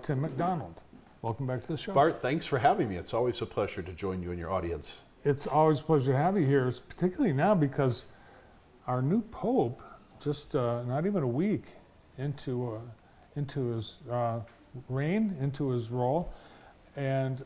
Tim McDonald. Welcome back to the show. Bart, thanks for having me. It's always a pleasure to join you and your audience. It's always a pleasure to have you here, particularly now because our new Pope, just not even a week into his reign, into his role, and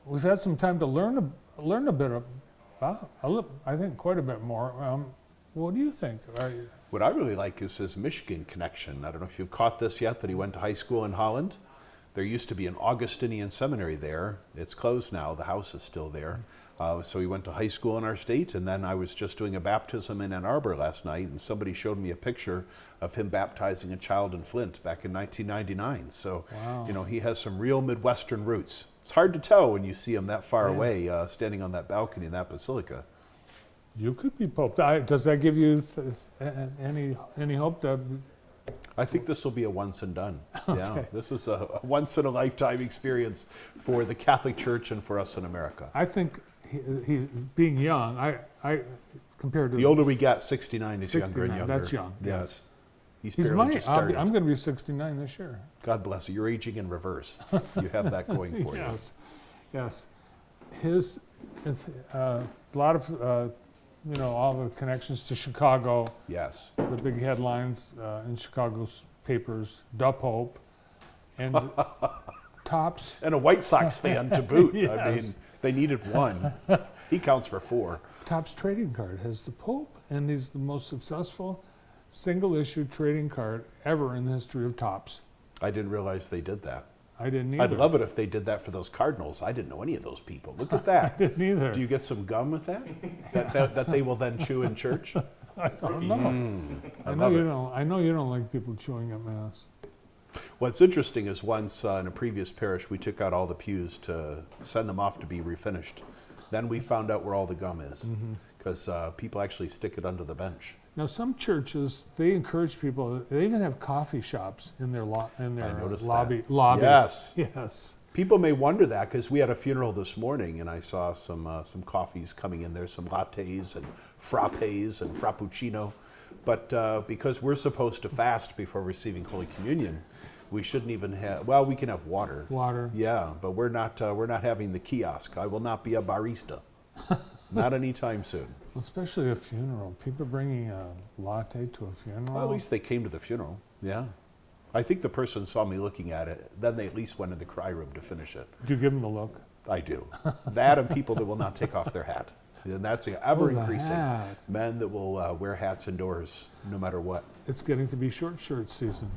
we've had some time to learn a bit about, I think quite a bit more. What do you think? What I really like is his Michigan connection. I don't know if you've caught this yet, that he went to high school in Holland. There used to be an Augustinian seminary there. It's closed now. The house is still there. So he went to high school in our state, and then I was just doing a baptism in Ann Arbor last night, and somebody showed me a picture of him baptizing a child in Flint back in 1999. So, wow. You know, he has some real Midwestern roots. It's hard to tell when you see him that far away, standing on that balcony in that basilica. You could be Pope. Does that give you any hope that? I think this will be a once and done. Okay. Yeah, this is a once in a lifetime experience for the Catholic Church and for us in America. I think he being young, I compared to the older we get, 69 is 69, younger and younger. That's young. Yes. He's barely just started. I'm going to be 69 this year. God bless you. You're aging in reverse. You have that going for you. Yes. His a lot of all the connections to Chicago. Yes. The big headlines in Chicago's papers: "The Pope," and Tops, and a White Sox fan to boot. Yes. I mean, they needed one. He counts for 4. Tops trading card has the Pope, and he's the most successful single-issue trading card ever in the history of Tops. I didn't realize they did that. I didn't either. I'd love it if they did that for those Cardinals. I didn't know any of those people. Look at that. I didn't either. Do you get some gum with that? that they will then chew in church? I don't know. I know you don't like people chewing at Mass. What's interesting is once in a previous parish, we took out all the pews to send them off to be refinished. Then we found out where all the gum is, because people actually stick it under the bench. Now, some churches, they encourage people. They even have coffee shops in their lobby. Yes. Yes. People may wonder that because we had a funeral this morning, and I saw some coffees coming in there, some lattes and frappes and frappuccino. But because we're supposed to fast before receiving Holy Communion, we shouldn't even have. Well, we can have water. Water. Yeah, but we're not having the kiosk. I will not be a barista. Not anytime soon. Especially a funeral. People bringing a latte to a funeral. Well, at least they came to the funeral. Yeah. I think the person saw me looking at it. Then they at least went in the cry room to finish it. Do you give them the look? I do. That and people that will not take off their hat. And that's ever increasing. Men that will wear hats indoors no matter what. It's getting to be short shirt season.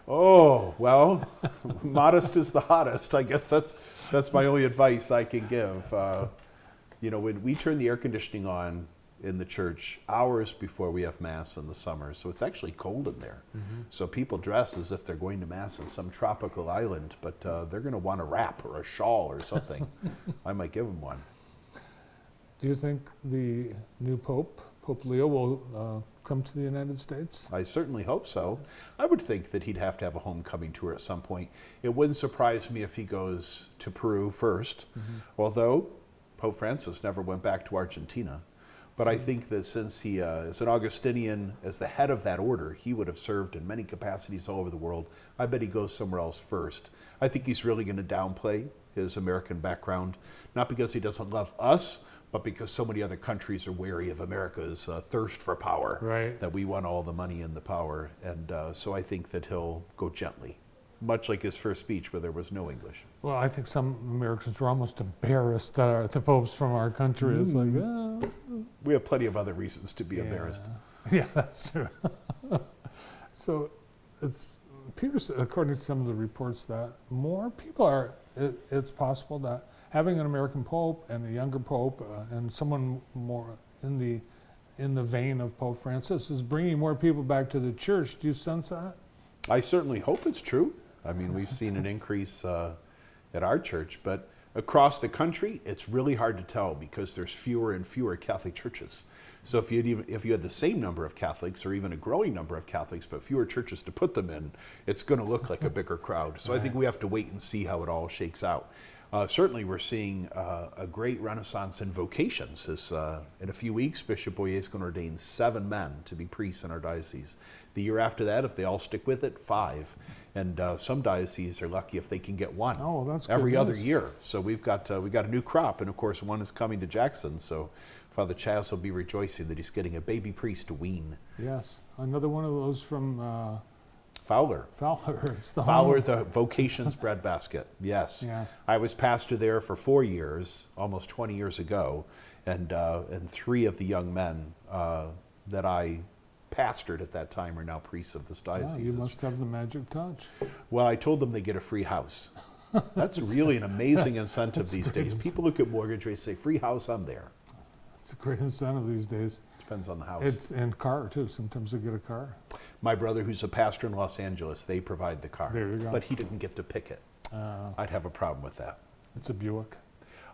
Oh, well, modest is the hottest. I guess that's my only advice I can give. When we turn the air conditioning on in the church hours before we have Mass in the summer, so it's actually cold in there. So people dress as if they're going to Mass in some tropical island, but they're going to want a wrap or a shawl or something. I might give them one. Do you think the new Pope, Pope Leo, will come to the United States? I certainly hope so. I would think that he'd have to have a homecoming tour at some point. It wouldn't surprise me if he goes to Peru first, although Pope Francis never went back to Argentina. But I think that since he is an Augustinian, as the head of that order, he would have served in many capacities all over the world. I bet he goes somewhere else first. I think he's really going to downplay his American background, not because he doesn't love us, but because so many other countries are wary of America's thirst for power, right? That we want all the money and the power. And so I think that he'll go gently, much like his first speech where there was no English. Well, I think some Americans were almost embarrassed that the popes from our country. It's like, we have plenty of other reasons to be embarrassed. Yeah, that's true. So it appears, according to some of the reports, that more people it's possible that having an American Pope and a younger Pope and someone more in the vein of Pope Francis is bringing more people back to the church. Do you sense that? I certainly hope it's true. I mean, we've seen an increase at our church, but across the country, it's really hard to tell because there's fewer and fewer Catholic churches. So if you had the same number of Catholics or even a growing number of Catholics, but fewer churches to put them in, it's going to look like a bigger crowd. So I think we have to wait and see how it all shakes out. Certainly, we're seeing a great renaissance in vocations. As, in a few weeks, Bishop Boyer is going to ordain 7 men to be priests in our diocese. The year after that, if they all stick with it, 5. And some dioceses are lucky if they can get 1 Oh, that's good every other news. year. So we got a new crop, and of course, 1 is coming to Jackson. So Father Chaz will be rejoicing that he's getting a baby priest to wean. Yes, another one of those from Fowler. Fowler. It's the Fowler, home. the vocations breadbasket. Yes, Yeah. I was pastor there for 4 years, almost 20 years ago, and 3 of the young men that I pastored at that time are now priests of this Wow, diocese. you must have the magic touch. Well, I told them they get a free house. That's really an amazing incentive That's these great. days. People look at mortgage rates, say, free house, I'm there. It's a great incentive these days. Depends on the house. And car too. Sometimes they get a car. My brother, who's a pastor in Los Angeles, they provide the car. There you go. But he didn't get to pick it. I'd have a problem with that. It's a Buick.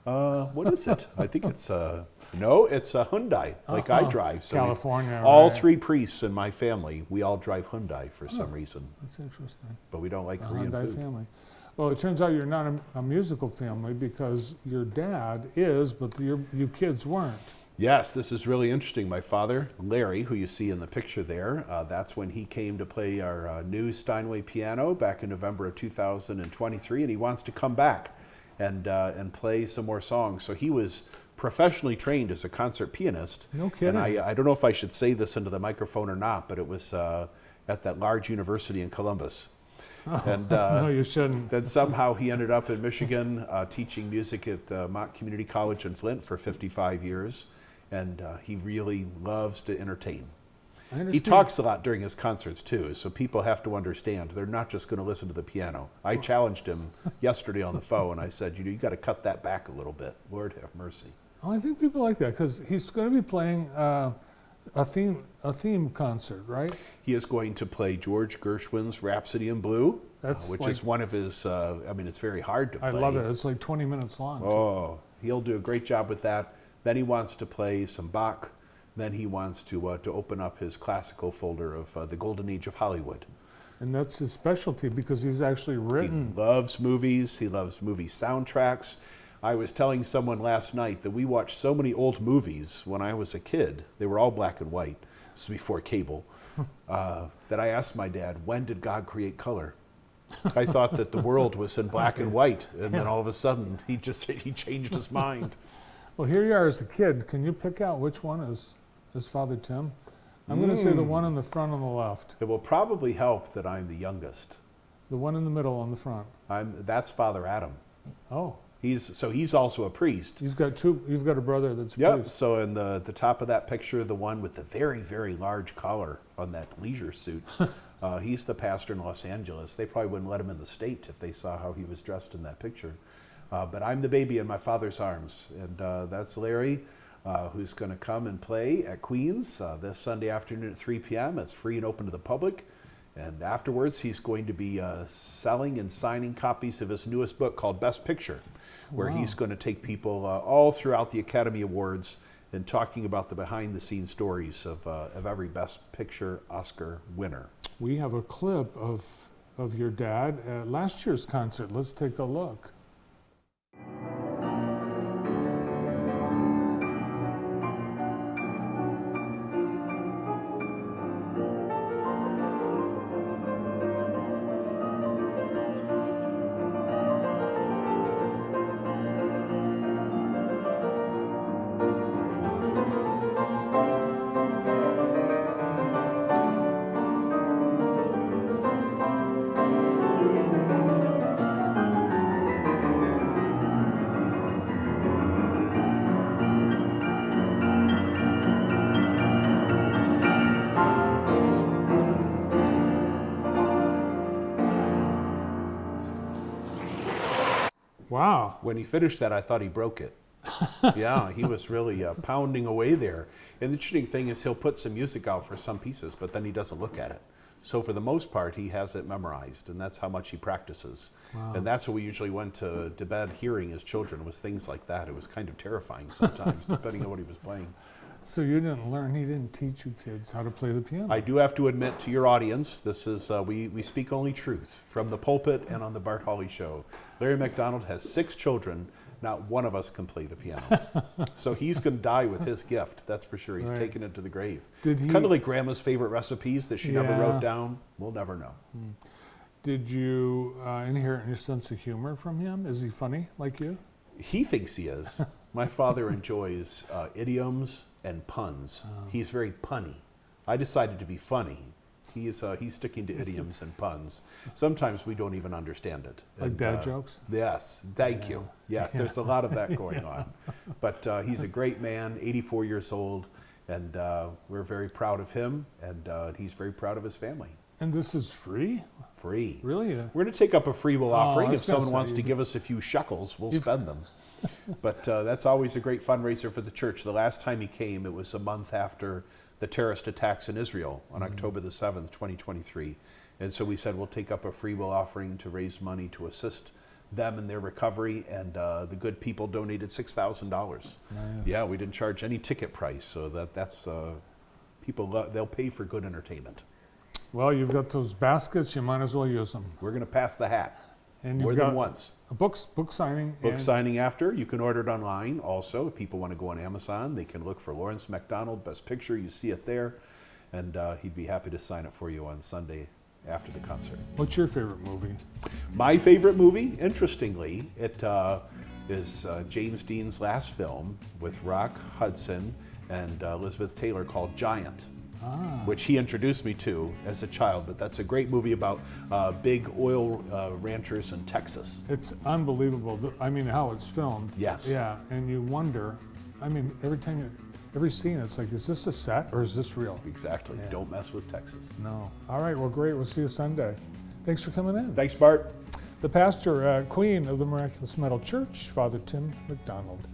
What is it? I think it's no, it's a Hyundai, like I drive. So California. all right. 3 priests in my family, we all drive Hyundai for some reason, That's interesting. but we don't like A Korean Hyundai food. family. Well, it turns out you're not a musical family because your dad is, but you kids weren't. Yes, this is really interesting. My father, Larry, who you see in the picture there, that's when he came to play our new Steinway piano back in November of 2023, and he wants to come back and play some more songs. So he was professionally trained as a concert pianist. No kidding. And I don't know if I should say this into the microphone or not, but it was at that large university in Columbus. And No, you shouldn't. then somehow he ended up in Michigan teaching music at Mott Community College in Flint for 55 years. And he really loves to entertain. I understand. He talks a lot during his concerts too, so people have to understand they're not just going to listen to the piano. I challenged him yesterday on the phone. I said, you got to cut that back a little bit. Lord have mercy. Oh, I think people like that because he's going to be playing a theme concert, right? He is going to play George Gershwin's Rhapsody in Blue, That's which like- is one of his. I mean, it's very hard to play. I love it. It's like 20 minutes long. too. Oh, he'll do a great job with that. Then he wants to play some Bach. Then he wants to open up his classical folder of the Golden Age of Hollywood. And that's his specialty because he's actually written. He loves movies. He loves movie soundtracks. I was telling someone last night that we watched so many old movies when I was a kid. They were all black and white. This is before cable. That I asked my dad, when did God create color? I thought that the world was in black and white. And then all of a sudden, he changed his mind. Well, here you are as a kid. Can you pick out which one is Father Tim? I'm going to say the one in the front on the left. It will probably help that I'm the youngest. The one in the middle on the front. That's Father Adam. Oh, He's also a priest. you've got a brother that's a Yep. priest. So in the top of that picture, the one with the very, very large collar on that leisure suit, he's the pastor in Los Angeles. They probably wouldn't let him in the state if they saw how he was dressed in that picture. But I'm the baby in my father's arms, and that's Larry, who's going to come and play at Queens this Sunday afternoon at 3 p.m. It's free and open to the public. And afterwards, he's going to be selling and signing copies of his newest book called Best Picture, where Wow. he's going to take people all throughout the Academy Awards and talking about the behind-the-scenes stories of every Best Picture Oscar winner. We have a clip of your dad at last year's concert. Let's take a look. Wow. When he finished that, I thought he broke it. Yeah, he was really pounding away there. And the interesting thing is he'll put some music out for some pieces, but then he doesn't look at it. So for the most part, he has it memorized, and that's how much he practices. Wow. And that's what we usually went to bed hearing as children, was things like that. It was kind of terrifying sometimes, depending on what he was playing. So you didn't learn, he didn't teach you kids how to play the piano. I do have to admit to your audience, this is we speak only truth from the pulpit and on the Bart Hawley Show. Larry McDonald has 6 children. Not one of us can play the piano. So he's going to die with his gift, that's for sure. He's Right. taken it to the grave. Did It's he- kind of like Grandma's favorite recipes that she never Yeah. wrote down. We'll never know. Did you inherit your sense of humor from him? Is he funny like you? He thinks he is. My father enjoys idioms and puns. He's very punny. I decided to be funny. He's sticking to idioms and puns. Sometimes we don't even understand it. Like And, dad jokes? Yes, thank you. Yes, there's a lot of that going on. But he's a great man, 84 years old, and we're very proud of him, and he's very proud of his family. And this is free? Free. Really? We're going to take up a free will offering. I If was gonna someone wants say, to give us a few shekels, we'll spend them. But that's always a great fundraiser for the church. The last time he came, it was a month after the terrorist attacks in Israel on October the 7th, 2023. And so we said we'll take up a free will offering to raise money to assist them in their recovery. And the good people donated $6,000. Nice. Yeah, we didn't charge any ticket price. So that's people, they'll pay for good entertainment. Well, you've got those baskets, you might as well use them. We're going to pass the hat And more you've than got once. a book signing. Book and signing after. You can order it online also. If people want to go on Amazon, they can look for Lawrence McDonald, Best Picture. You see it there. And he'd be happy to sign it for you on Sunday after the concert. What's your favorite movie? My favorite movie, interestingly, it is James Dean's last film with Rock Hudson and Elizabeth Taylor called Giant. Which he introduced me to as a child, but that's a great movie about big oil ranchers in Texas. It's unbelievable. I mean, how it's filmed. Yes. Yeah, and you wonder. I mean, every scene, it's like, is this a set or is this real? Exactly. Yeah. Don't mess with Texas. No. All right. Well, great. We'll see you Sunday. Thanks for coming in. Thanks, Bart. The pastor, Queen of the Miraculous Metal Church, Father Tim McDonald.